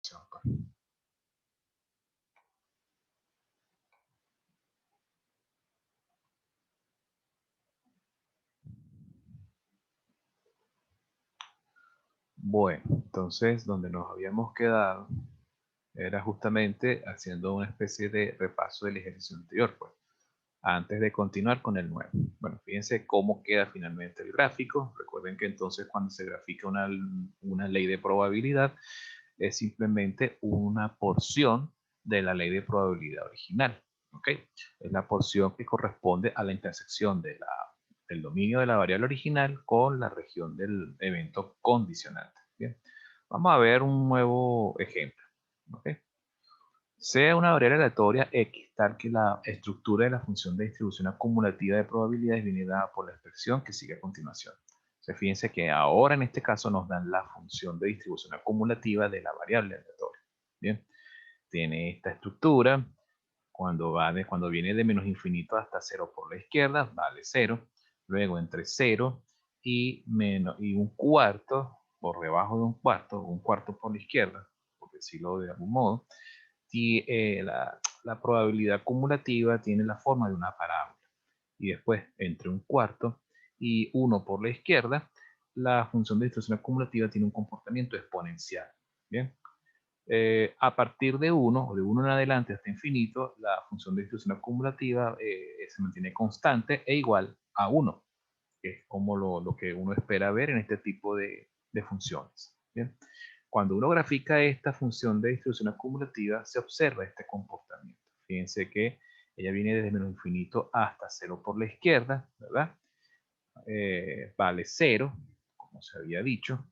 presentación, pues. Bueno, entonces donde nos habíamos quedado era justamente haciendo una especie de repaso del ejercicio anterior, pues, antes de continuar con el nuevo. Bueno, fíjense cómo queda finalmente el gráfico. Recuerden que entonces cuando se grafica una ley de probabilidad, es simplemente una porción de la ley de probabilidad original. ¿Ok? Es la porción que corresponde a la intersección del dominio de la variable original con la región del evento condicionante. Bien. Vamos a ver un nuevo ejemplo. ¿Ok? Sea una variable aleatoria X tal que la estructura de la función de distribución acumulativa de probabilidades viene dada por la expresión que sigue a continuación. Fíjense que ahora en este caso nos dan la función de distribución acumulativa de la variable aleatoria. Bien, tiene esta estructura. Cuando viene de menos infinito hasta 0 por la izquierda, vale 0. Luego entre 0 y un cuarto, por debajo de un cuarto por la izquierda, por decirlo de algún modo, y la probabilidad acumulativa tiene la forma de una parábola. Y después, entre un cuarto y 1 por la izquierda, la función de distribución acumulativa tiene un comportamiento exponencial. ¿Bien? A partir de 1 o de 1 en adelante hasta infinito, la función de distribución acumulativa se mantiene constante e igual a 1, que es como lo que uno espera ver en este tipo de funciones. ¿Bien? Cuando uno grafica esta función de distribución acumulativa, se observa este comportamiento. Fíjense que ella viene desde menos infinito hasta 0 por la izquierda, ¿verdad? Vale 0, como se había dicho.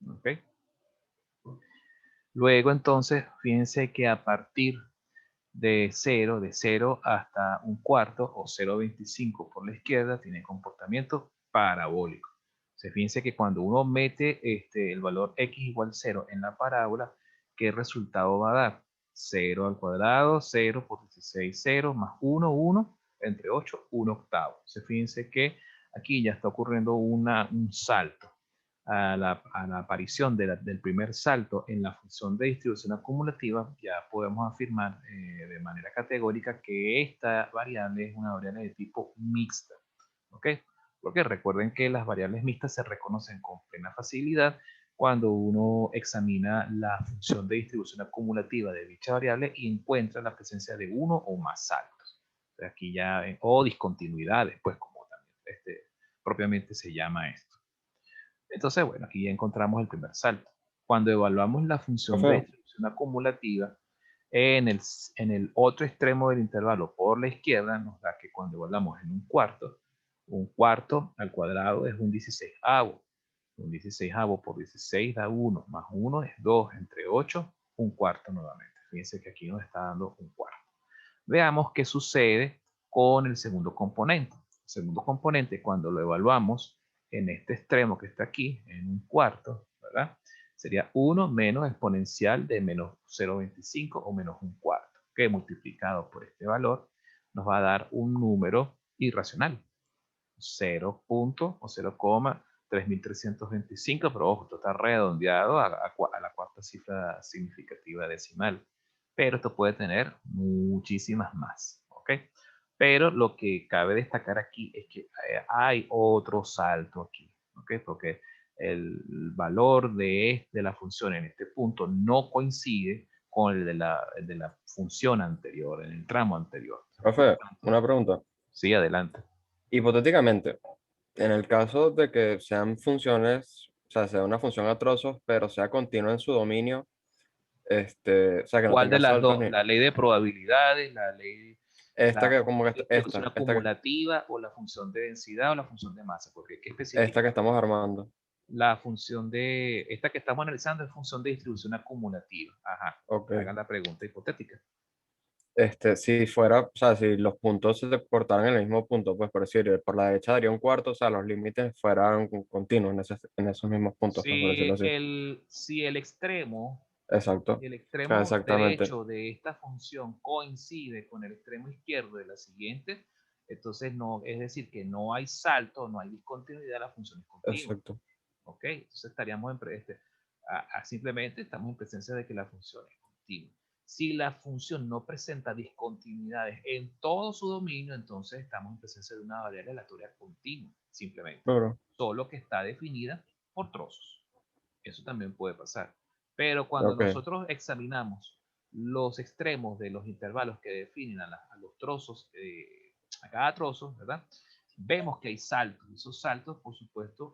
¿Ok? Luego entonces, fíjense que a partir de 0 hasta un cuarto o 0,25 por la izquierda, tiene comportamiento parabólico. Fíjense que cuando uno mete el valor x igual 0 en la parábola, ¿qué resultado va a dar? 0 al cuadrado, 0 por 16, 0 más 1, 1, entre 8, 1 octavo. Fíjense que aquí ya está ocurriendo un salto a la aparición del primer salto en la función de distribución acumulativa, ya podemos afirmar de manera categórica que esta variable es una variable de tipo mixta. ¿Ok? Porque recuerden que las variables mixtas se reconocen con plena facilidad cuando uno examina la función de distribución acumulativa de dicha variable y encuentra la presencia de uno o más saltos. Aquí ya, o discontinuidades, pues como también propiamente se llama esto. Entonces, bueno, aquí ya encontramos el primer salto. Cuando evaluamos la función de Profe, distribución acumulativa, en el otro extremo del intervalo por la izquierda, nos da que cuando evaluamos en un cuarto al cuadrado es un 16avo. Un 16avo por 16 da 1, más 1 es 2, entre 8, un cuarto nuevamente. Fíjense que aquí nos está dando un cuarto. Veamos qué sucede con el segundo componente. El segundo componente, cuando lo evaluamos en este extremo que está aquí, en un cuarto, ¿verdad? Sería 1 menos exponencial de menos 0,25 o menos un cuarto, que multiplicado por este valor nos va a dar un número irracional. 0 punto o 0,3325, pero ojo, esto está redondeado a la cuarta cifra significativa decimal. Pero esto puede tener muchísimas más, ¿ok? Pero lo que cabe destacar aquí es que hay otro salto aquí, ¿ok? Porque el valor de la función en este punto no coincide con el de la función anterior, en el tramo anterior. Por lo profe, tanto, una pregunta. sí, adelante. Hipotéticamente, en el caso de que sean funciones, o sea, sea una función a trozos, pero sea continua en su dominio, o sea, que no ¿Cuál de tenga las saltos dos? ni ¿La ley de probabilidades, esta la que como función que de distribución esta que acumulativa o la función de densidad o la función de masa? Porque hay que esta que especificar. estamos armando. La función esta que estamos analizando es función de distribución acumulativa. Ajá. Ok. Hagan la pregunta hipotética. Si fuera, o sea, si los puntos se cortaran en el mismo punto, pues por decir, por la derecha daría un cuarto, o sea, los límites fueran continuos en esos mismos puntos, pues por decirlo Si así. el Exacto. extremo Exactamente. derecho de esta función coincide con el extremo izquierdo de la siguiente, entonces no, es decir, que no hay salto, no hay discontinuidad, la función es continua. Exacto. ¿Ok? Entonces estaríamos Simplemente estamos en presencia de que la función es continua. Si la función no presenta discontinuidades en todo su dominio, entonces estamos en presencia de una variable aleatoria continua, simplemente. Claro. Solo que está definida por trozos. Eso también puede pasar. Pero cuando Ok. nosotros examinamos los extremos de los intervalos que definen a los trozos, a cada trozo, ¿verdad? Vemos que hay saltos. Esos saltos, por supuesto,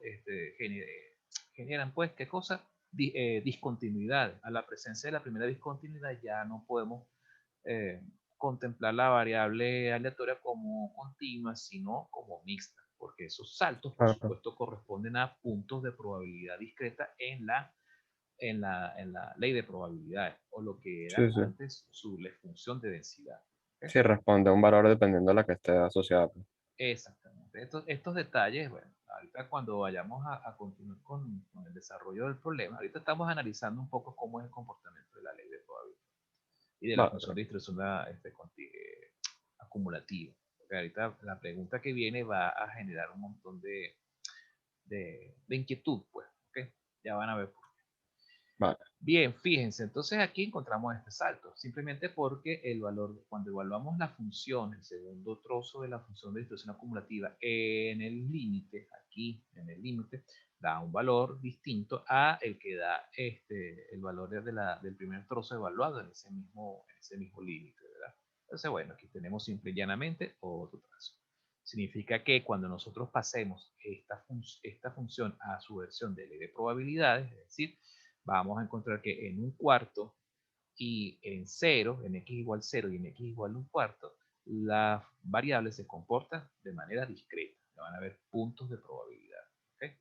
generan, pues, ¿qué cosa? Discontinuidad. A la presencia de la primera discontinuidad ya no podemos eh, contemplar la variable aleatoria como continua, sino como mixta, porque esos saltos, por Claro. supuesto, corresponden a puntos de probabilidad discreta en la ley de probabilidades, o lo que era Sí, sí. antes la función de densidad. ¿Ok? Sí, responde a un valor dependiendo de la que esté asociada. Exactamente. Estos detalles, bueno, ahorita cuando vayamos a continuar con el desarrollo del problema, ahorita estamos analizando un poco cómo es el comportamiento de la ley de probabilidad y de la función Vale. de distribución acumulativa. Porque ahorita la pregunta que viene va a generar un montón de inquietud, pues, ¿ok? Ya van a ver. Vale. Bien, fíjense, entonces aquí encontramos este salto, simplemente porque el valor, cuando evaluamos la función, el segundo trozo de la función de distribución acumulativa en el límite, aquí en el límite, da un valor distinto a el que da el valor del primer trozo evaluado en ese mismo límite, ¿verdad? Entonces, bueno, aquí tenemos simple y llanamente otro trazo. Significa que cuando nosotros pasemos esta función a su versión de ley de probabilidades, es decir, vamos a encontrar que en un cuarto y en 0, en x igual 0 y en x igual un cuarto, la variable se comporta de manera discreta. Van a haber puntos de probabilidad. ¿Okay?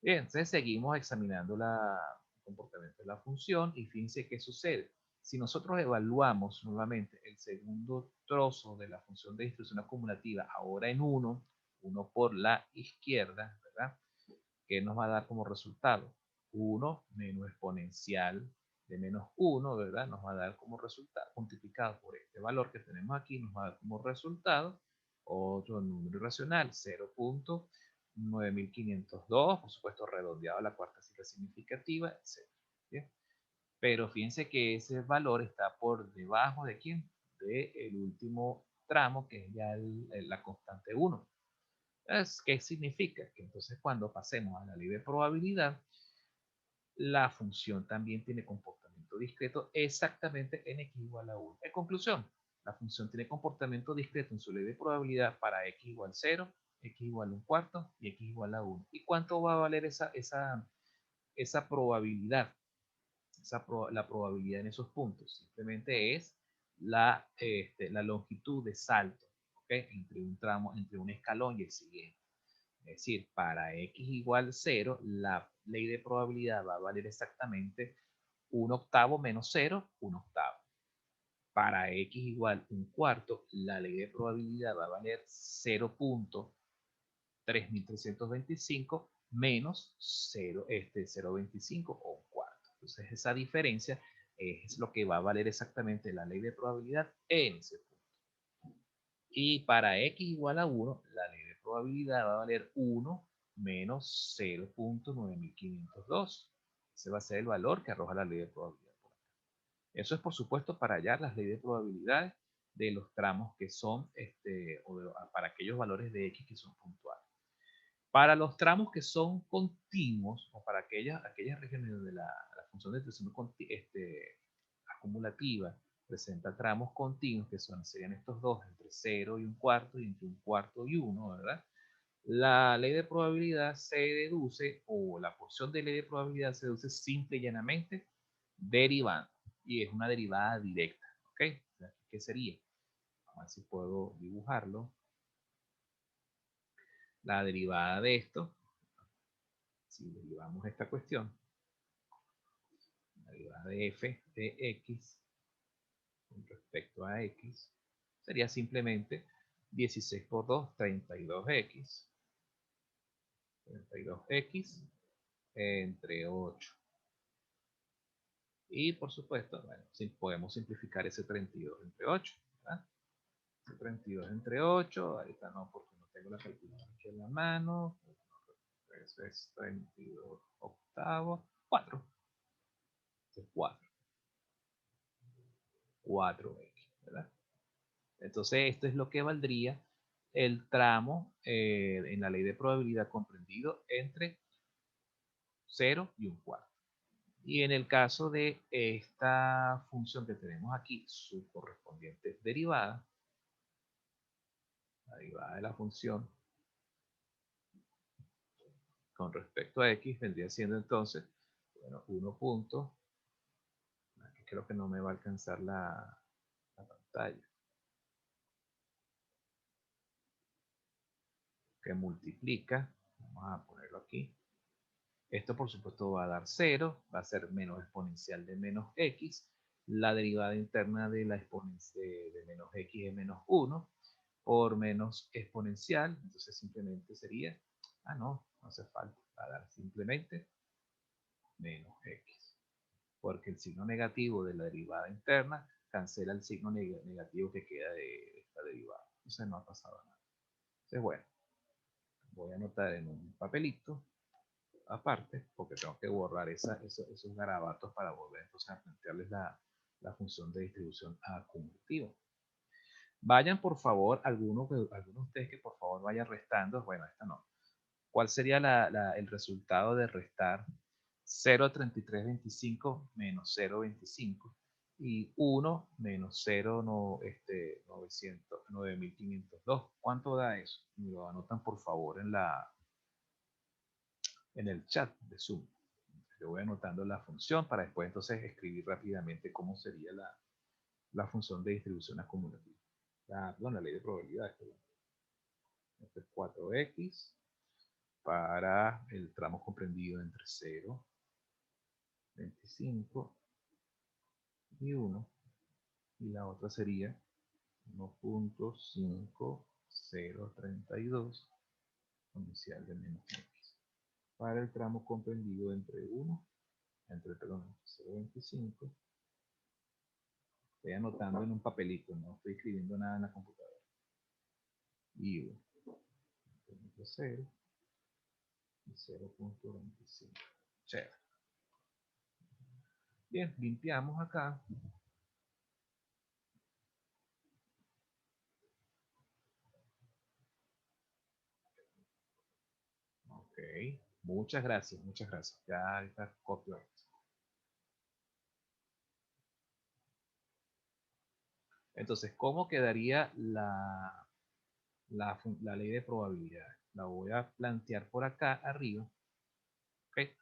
Bien, entonces seguimos examinando el comportamiento de la función y fíjense qué sucede. Si nosotros evaluamos nuevamente el segundo trozo de la función de distribución acumulativa, ahora en 1 por la izquierda, ¿verdad? ¿Qué nos va a dar como resultado? 1 menos exponencial de -1, ¿verdad? Nos va a dar como resultado, multiplicado por este valor que tenemos aquí, nos va a dar como resultado otro número irracional, 0.9502, por supuesto redondeado a la cuarta cifra significativa, etc. ¿Bien? Pero fíjense que ese valor está por debajo de quién? Del último tramo, que es ya la constante 1. ¿Qué significa? Que entonces cuando pasemos a la ley de probabilidad, la función también tiene comportamiento discreto exactamente en x igual a 1. En conclusión, la función tiene comportamiento discreto en su ley de probabilidad para x igual 0, x igual a un cuarto y x igual a 1. ¿Y cuánto va a valer esa probabilidad? La probabilidad en esos puntos simplemente es la longitud de salto, ¿okay? Entre un tramo, entre un escalón y el siguiente. Es decir, para x igual 0, la ley de probabilidad va a valer exactamente 1/8 menos 0, 1/8. Para x igual un cuarto, la ley de probabilidad va a valer 0.3325 menos 0.25 o un cuarto. Entonces esa diferencia es lo que va a valer exactamente la ley de probabilidad en ese punto. Y para x igual a 1, la ley de probabilidad va a valer 1 menos 0.9502. Ese va a ser el valor que arroja la ley de probabilidad. Eso es, por supuesto, para hallar las leyes de probabilidades de los tramos que son, para aquellos valores de x que son puntuales. Para los tramos que son continuos, o para aquellas regiones donde la función de distribución acumulativa presenta tramos continuos, que serían estos dos, entre 0 y un cuarto, y entre un cuarto y 1, ¿verdad? La ley de probabilidad se deduce, o la porción de ley de probabilidad se deduce simple y llanamente derivando, y es una derivada directa, ¿ok? ¿Qué sería? Vamos a ver si puedo dibujarlo. La derivada de esto, si derivamos esta cuestión, la derivada de f de x con respecto a x, sería simplemente 16 por 2, 32x. 32x entre 8. Y por supuesto, bueno, podemos simplificar ese 32 entre 8. ¿Verdad? Ese 32 entre 8, ahorita no, porque no tengo la calculadora aquí en la mano. Eso es 32 octavos 4. Entonces, 4x, ¿verdad? Entonces, esto es lo que valdría el tramo en la ley de probabilidad comprendido entre 0 y 1/4. Y en el caso de esta función que tenemos aquí, su correspondiente derivada, la derivada de la función con respecto a x vendría siendo entonces, bueno, 1 punto, aquí creo que no me va a alcanzar la pantalla, que multiplica, vamos a ponerlo aquí, esto por supuesto va a dar 0, va a ser menos exponencial de menos x, la derivada interna de la exponencial de menos x es menos 1, por menos exponencial, entonces simplemente sería, no hace falta, va a dar simplemente menos x, porque el signo negativo de la derivada interna cancela el signo negativo que queda de esta derivada, entonces no ha pasado nada. Entonces bueno, voy a anotar en un papelito aparte, porque tengo que borrar esos garabatos para volver entonces a plantearles la función de distribución acumulativa. Vayan por favor, algunos de ustedes que por favor vayan restando, bueno, esta no. ¿Cuál sería el resultado de restar 0,3325 menos 0,25 y 1 menos 0, no, 9.502? ¿Cuánto da eso? Me lo anotan por favor en el chat de Zoom. Yo voy anotando la función para después entonces escribir rápidamente cómo sería la función de distribución acumulativa. La ley de probabilidades. Este es 4x para el tramo comprendido entre 0, 25 y 1. Y la otra sería 1.5032 inicial de menos x para el tramo comprendido entre 0.25. Estoy anotando en un papelito, no estoy escribiendo nada en la computadora. Y 1. 0 y 0.25. Chévere. Bien, limpiamos acá. Ok, muchas gracias, muchas gracias. Ya está copio. Entonces, ¿cómo quedaría la ley de probabilidades? La voy a plantear por acá arriba. ¿Okay?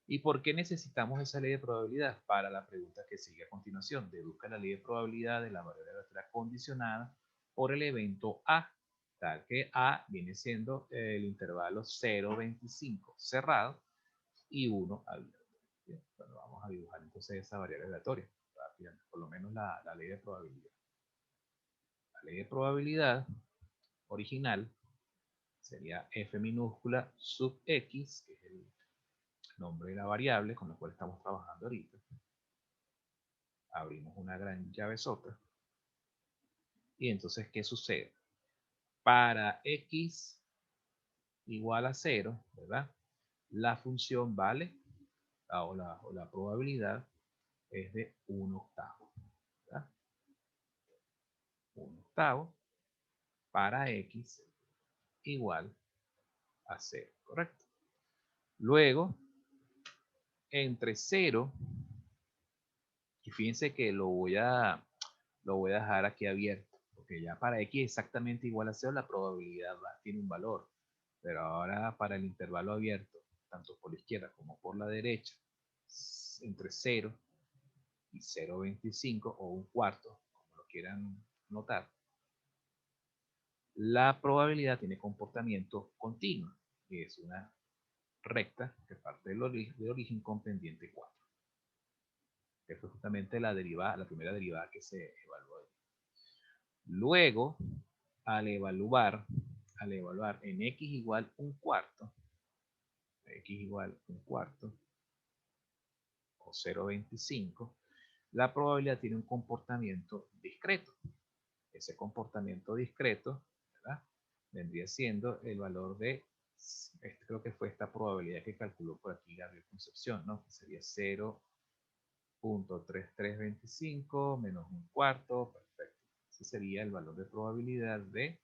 ¿Y por qué necesitamos esa ley de probabilidad? Para la pregunta que sigue a continuación. Deduzca la ley de probabilidad de la variable aleatoria condicionada por el evento A, tal que A viene siendo el intervalo 0,25 cerrado y 1 abierto. Bien, bueno, vamos a dibujar entonces esa variable aleatoria rápidamente, por lo menos la ley de probabilidad. La ley de probabilidad original sería f minúscula sub x, que es el nombre de la variable con la cual estamos trabajando ahorita. Abrimos una gran llavesota. Y entonces, ¿qué sucede? Para x igual a 0, ¿verdad? La función vale, o la probabilidad es de 1/8, ¿verdad? 1/8 para x igual a 0, ¿correcto? Luego, entre 0, y fíjense que lo voy a dejar aquí abierto, porque ya para x exactamente igual a 0 la probabilidad tiene un valor, pero ahora para el intervalo abierto, tanto por la izquierda como por la derecha, entre 0 y 0,25 o 1/4, como lo quieran notar, la probabilidad tiene comportamiento continuo, que es una recta que parte del origen con pendiente 4, que fue justamente la primera derivada que se evaluó. Luego, al evaluar en x igual 1/4, o 0,25, la probabilidad tiene un comportamiento discreto. Ese comportamiento discreto, ¿verdad?, vendría siendo el valor de creo que fue esta probabilidad que calculó por aquí Gabriel Concepción, ¿no? Que sería 0.3325 menos un cuarto, perfecto. Ese sería el valor de probabilidad de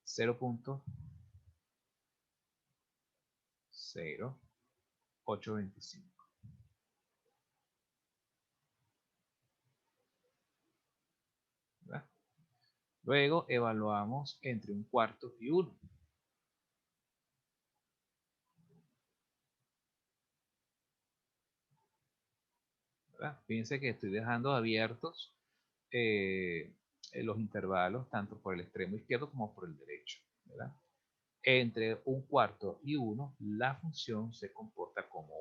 0.0825. ¿Verdad? Luego evaluamos entre un cuarto y 1. Fíjense que estoy dejando abiertos los intervalos tanto por el extremo izquierdo como por el derecho, ¿verdad? Entre un cuarto y 1, la función se comporta como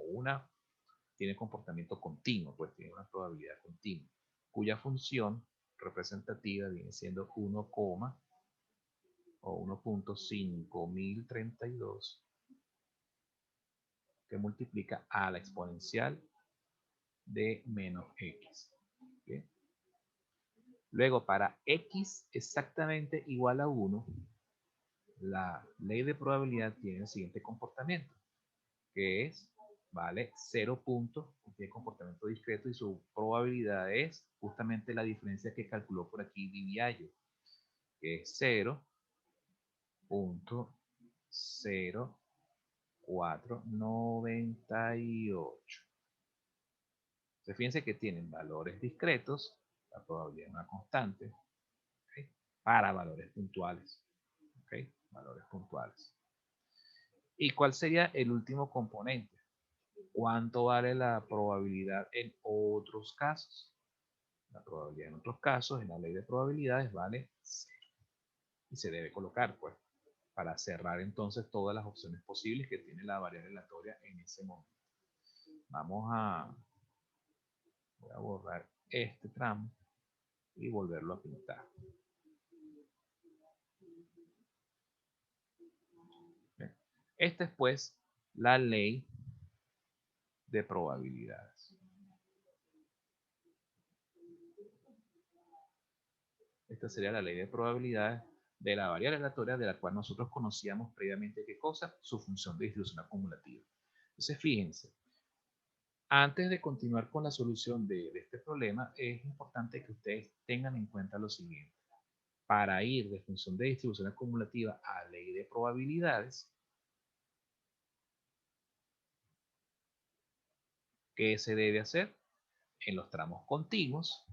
tiene comportamiento continuo, pues tiene una probabilidad continua, cuya función representativa viene siendo 1, o 1.5032, que multiplica a la exponencial de menos x. ¿Bien? Luego, para x exactamente igual a 1, la ley de probabilidad tiene el siguiente comportamiento, que es, vale, 0 puntos, tiene comportamiento discreto y su probabilidad es justamente la diferencia que calculó por aquí Diviayo, que es 0.0498. Entonces, fíjense que tienen valores discretos, la probabilidad es una constante, ¿okay? Para valores puntuales. ¿Okay? Valores puntuales. ¿Y cuál sería el último componente? ¿Cuánto vale la probabilidad en otros casos? La probabilidad en otros casos, en la ley de probabilidades, vale 0. Y se debe colocar, pues, para cerrar entonces todas las opciones posibles que tiene la variable aleatoria en ese momento. Voy a borrar este tramo y volverlo a pintar. Bien. Esta es, pues, la ley de probabilidades. Esta sería la ley de probabilidades de la variable aleatoria de la cual nosotros conocíamos previamente qué cosa, su función de distribución acumulativa. Entonces, fíjense, antes de continuar con la solución de este problema, es importante que ustedes tengan en cuenta lo siguiente. Para ir de función de distribución acumulativa a ley de probabilidades, ¿qué se debe hacer? En los tramos continuos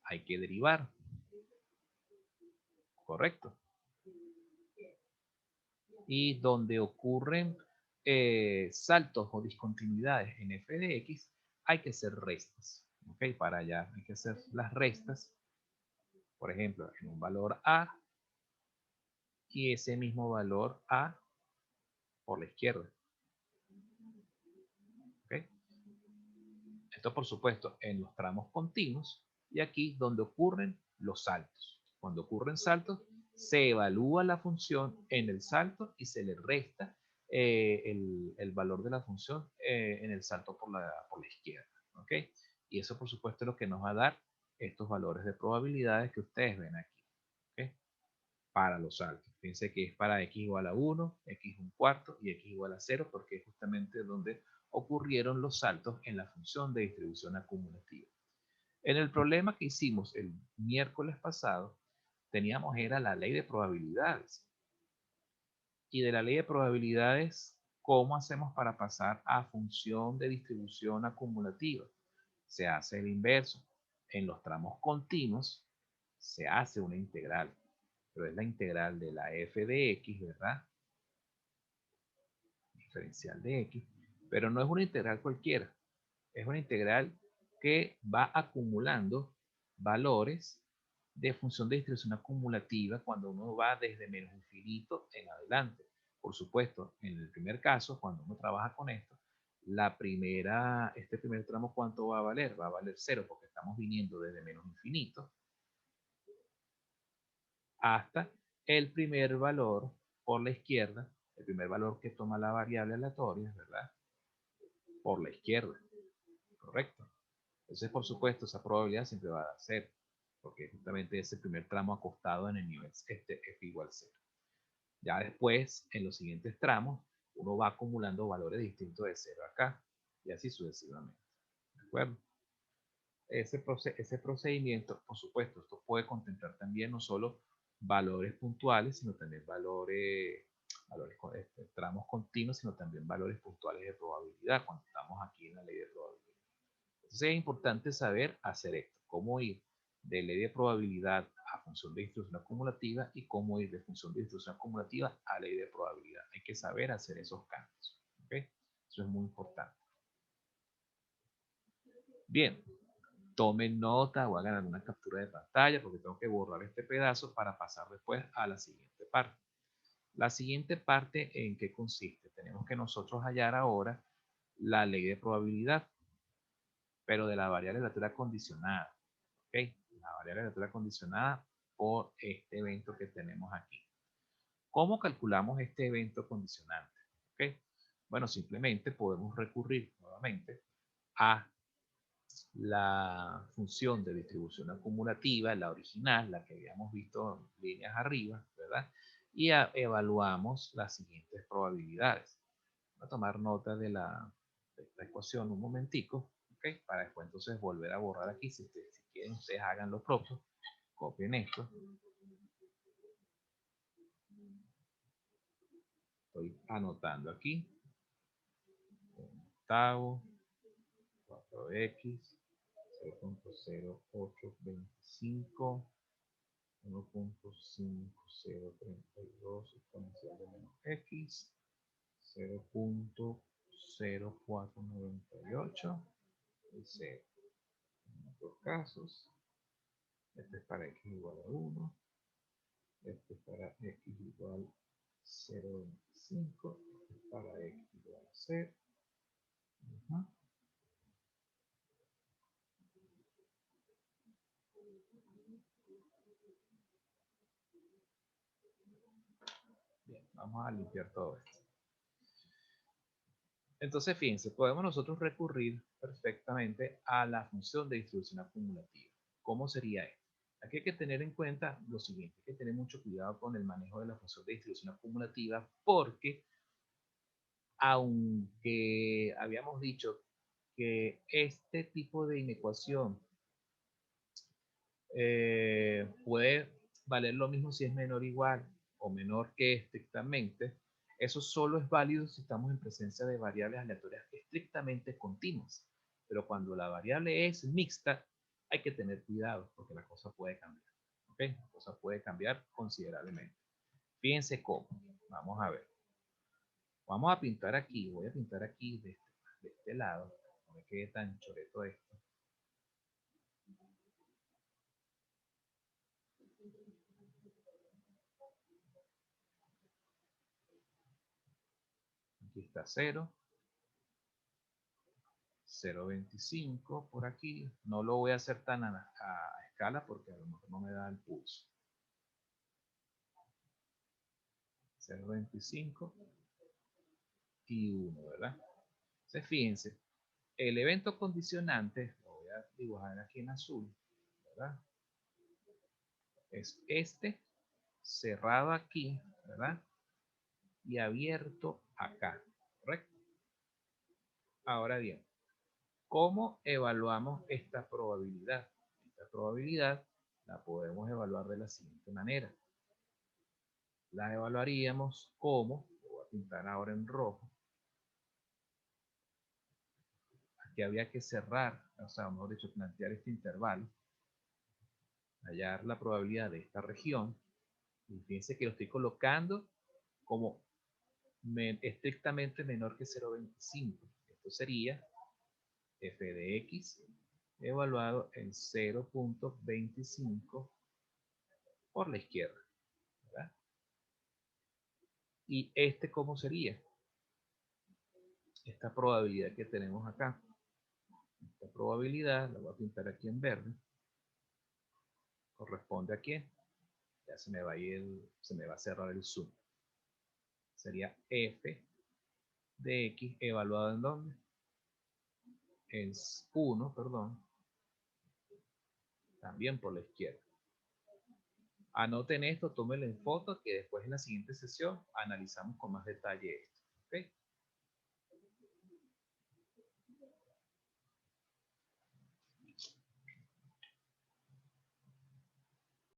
hay que derivar, ¿correcto? Y donde ocurren saltos o discontinuidades en f de x, hay que hacer restas. ¿Okay? Para allá hay que hacer las restas, por ejemplo, en un valor a y ese mismo valor a por la izquierda. ¿Okay? Esto, por supuesto, en los tramos continuos y aquí donde ocurren los saltos. Cuando ocurren saltos, se evalúa la función en el salto y se le resta el valor de la función en el salto por la izquierda. ¿Okay? Y eso, por supuesto, es lo que nos va a dar estos valores de probabilidades que ustedes ven aquí. ¿Okay? Para los saltos. Fíjense que es para x igual a 1, x un cuarto y x igual a 0, porque es justamente donde ocurrieron los saltos en la función de distribución acumulativa. En el problema que hicimos el miércoles pasado, teníamos era la ley de probabilidades. Y de la ley de probabilidades, ¿cómo hacemos para pasar a función de distribución acumulativa? Se hace el inverso. En los tramos continuos se hace una integral, pero es la integral de la f de x, ¿verdad? Diferencial de x, pero no es una integral cualquiera, es una integral que va acumulando valores de función de distribución acumulativa cuando uno va desde menos infinito en adelante. Por supuesto, en el primer caso, cuando uno trabaja con esto, este primer tramo, ¿cuánto va a valer? Va a valer 0 porque estamos viniendo desde menos infinito hasta el primer valor por la izquierda, el primer valor que toma la variable aleatoria, ¿verdad? Por la izquierda, ¿correcto? Entonces, por supuesto, esa probabilidad siempre va a dar 0, porque justamente ese primer tramo acostado en el nivel f igual 0. Ya después, en los siguientes tramos, uno va acumulando valores distintos de 0 acá y así sucesivamente. ¿De acuerdo? Ese procedimiento, por supuesto, esto puede contemplar también no solo valores puntuales, sino también tramos continuos, sino también valores puntuales de probabilidad cuando estamos aquí en la ley de probabilidad. Entonces es importante saber hacer esto, cómo ir de ley de probabilidad a función de distribución acumulativa y cómo ir de función de distribución acumulativa a ley de probabilidad. Hay que saber hacer esos cambios. ¿Okay? Eso es muy importante. Bien, tomen nota o hagan alguna captura de pantalla porque tengo que borrar este pedazo para pasar después a la siguiente parte. La siguiente parte, ¿en qué consiste? Tenemos que nosotros hallar ahora la ley de probabilidad, pero de la variable aleatoria condicionada. ¿Ok? La variable aleatoria condicionada por este evento que tenemos aquí. ¿Cómo calculamos este evento condicionante? ¿Ok? Bueno, simplemente podemos recurrir nuevamente a la función de distribución acumulativa, la original, la que habíamos visto en líneas arriba, ¿verdad? Y evaluamos las siguientes probabilidades. Voy a tomar nota de esta ecuación un momentico, ¿ok? Para después entonces volver a borrar aquí. Si quieren, ustedes hagan lo propio. Copien esto. Estoy anotando aquí. Octavo, 4x, 0.0825, 1.5032 exponencial de menos x, 0.0498 y 0. En otros casos, este es para x igual a 1, este es para x igual a 0.25, este es para x igual a 0. Bien, vamos a limpiar todo esto. Entonces, fíjense, podemos nosotros recurrir perfectamente a la función de distribución acumulativa. ¿Cómo sería esto? Aquí hay que tener en cuenta lo siguiente, hay que tener mucho cuidado con el manejo de la función de distribución acumulativa porque aunque habíamos dicho que este tipo de inecuación puede valer lo mismo si es menor o igual o menor que estrictamente, eso solo es válido si estamos en presencia de variables aleatorias estrictamente continuas. Pero cuando la variable es mixta, hay que tener cuidado porque la cosa puede cambiar. ¿Ok? La cosa puede cambiar considerablemente. Fíjense cómo. Vamos a ver. Vamos a pintar aquí. Voy a pintar aquí de este lado. No me quede tan choreto esto. Aquí está 0. 0.25 por aquí. No lo voy a hacer tan a escala porque a lo mejor no me da el pulso. 0.25 y 1, ¿verdad? Entonces, fíjense, el evento condicionante, lo voy a dibujar aquí en azul, ¿verdad? Es este cerrado aquí, ¿verdad? Y abierto acá, ¿correcto? Ahora bien, ¿cómo evaluamos esta probabilidad? Esta probabilidad la podemos evaluar de la siguiente manera. La evaluaríamos como, lo voy a pintar ahora en rojo, aquí había que cerrar, o sea, mejor dicho, plantear este intervalo, hallar la probabilidad de esta región, y fíjense que lo estoy colocando como estrictamente menor que 0.25. Esto sería f de x evaluado en 0.25 por la izquierda, ¿verdad? ¿Y este cómo sería? Esta probabilidad que tenemos acá. Esta probabilidad la voy a pintar aquí en verde. ¿Corresponde a quién? Ya se me va a cerrar el zoom. Sería f de x evaluado en dónde? En 1, perdón. También por la izquierda. Anoten esto, tómenlo en foto, que después en la siguiente sesión analizamos con más detalle esto. Ok,